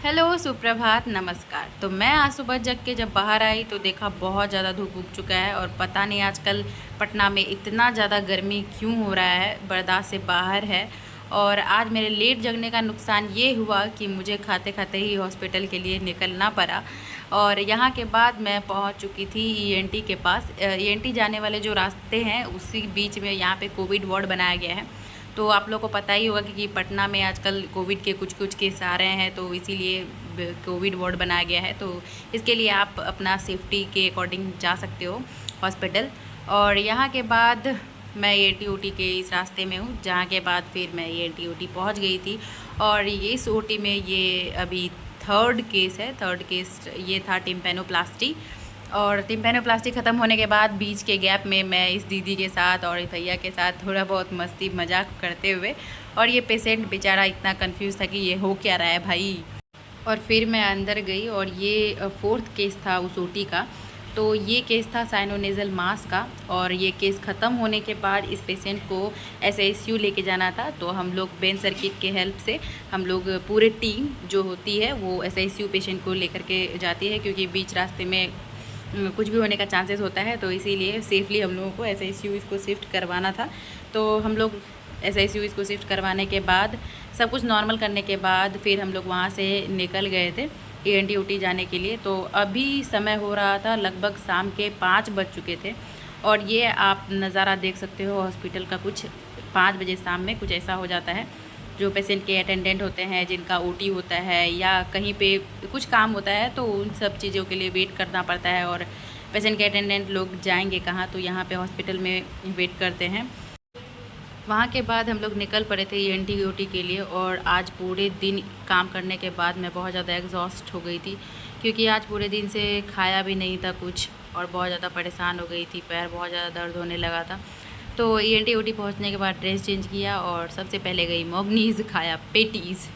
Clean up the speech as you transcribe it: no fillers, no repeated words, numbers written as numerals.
Hello, सुप्रभात, नमस्कार। तो मैं आज सुबह जग के जब बाहर आई तो देखा बहुत ज़्यादा धूप उग चुका है और पता नहीं आजकल पटना में इतना ज़्यादा गर्मी क्यों हो रहा है, बर्दाश्त से बाहर है। और आज मेरे लेट जगने का नुकसान ये हुआ कि मुझे खाते खाते ही हॉस्पिटल के लिए निकलना पड़ा। और यहाँ के बाद मैं पहुँच चुकी थी ईएनटी के पास। ईएनटी जाने वाले जो रास्ते हैं उसी बीच में यहाँ पे कोविड वार्ड बनाया गया है। तो आप लोगों को पता ही होगा कि पटना में आजकल कोविड के कुछ कुछ केस आ रहे हैं, तो इसीलिए कोविड वार्ड बनाया गया है। तो इसके लिए आप अपना सेफ्टी के अकॉर्डिंग जा सकते हो हॉस्पिटल। और यहाँ के बाद मैं एटी ओटी के इस रास्ते में हूँ, जहाँ के बाद फिर मैं एटी ओटी पहुँच गई थी। और ये इस ओटी में ये अभी थर्ड केस ये था टिम्पेनोप्लास्टी। और टिम्पेनोप्लास्टी ख़त्म होने के बाद बीच के गैप में मैं इस दीदी के साथ और इस भैया के साथ थोड़ा बहुत मस्ती मजाक करते हुए, और ये पेशेंट बेचारा इतना कंफ्यूज था कि ये हो क्या रहा है भाई। और फिर मैं अंदर गई और ये फोर्थ केस था उस ओटी का। तो ये केस था साइनोनेज़ल मास का, और ये केस ख़त्म होने के बाद इस पेशेंट को एसआईसीयू लेके जाना था। तो हम लोग बेन सर्किट के हेल्प से हम लोग पूरे टीम जो होती है वो एसआईसीयू पेशेंट को लेकर के जाती है, क्योंकि बीच रास्ते में कुछ भी होने का चांसेस होता है। तो इसीलिए सेफली हम लोगों को एसआईसीयू इसको शिफ्ट करवाना था। तो हम लोग एसआईसीयू इसको शिफ्ट करवाने के बाद सब कुछ नॉर्मल करने के बाद फिर हम लोग वहाँ से निकल गए थे ईएनटी ओटी जाने के लिए। तो अभी समय हो रहा था लगभग शाम के 5 बज चुके थे। और ये आप नज़ारा देख सकते हो हॉस्पिटल का, कुछ 5 बजे शाम में कुछ ऐसा हो जाता है। जो पेशेंट के अटेंडेंट होते हैं, जिनका ओटी होता है या कहीं पे कुछ काम होता है, तो उन सब चीज़ों के लिए वेट करना पड़ता है। और पेशेंट के अटेंडेंट लोग जाएंगे कहाँ, तो यहाँ पे हॉस्पिटल में वेट करते हैं। वहाँ के बाद हम लोग निकल पड़े थे ईएनटी ओटी के लिए। और आज पूरे दिन काम करने के बाद मैं बहुत ज़्यादा एग्जॉस्ट हो गई थी, क्योंकि आज पूरे दिन से खाया भी नहीं था कुछ, और बहुत ज़्यादा परेशान हो गई थी, पैर बहुत ज़्यादा दर्द होने लगा था। तो ईएनटी ओटी पहुँचने के बाद ड्रेस चेंज किया और सबसे पहले गई मोगनीज़, खाया पेटीज़।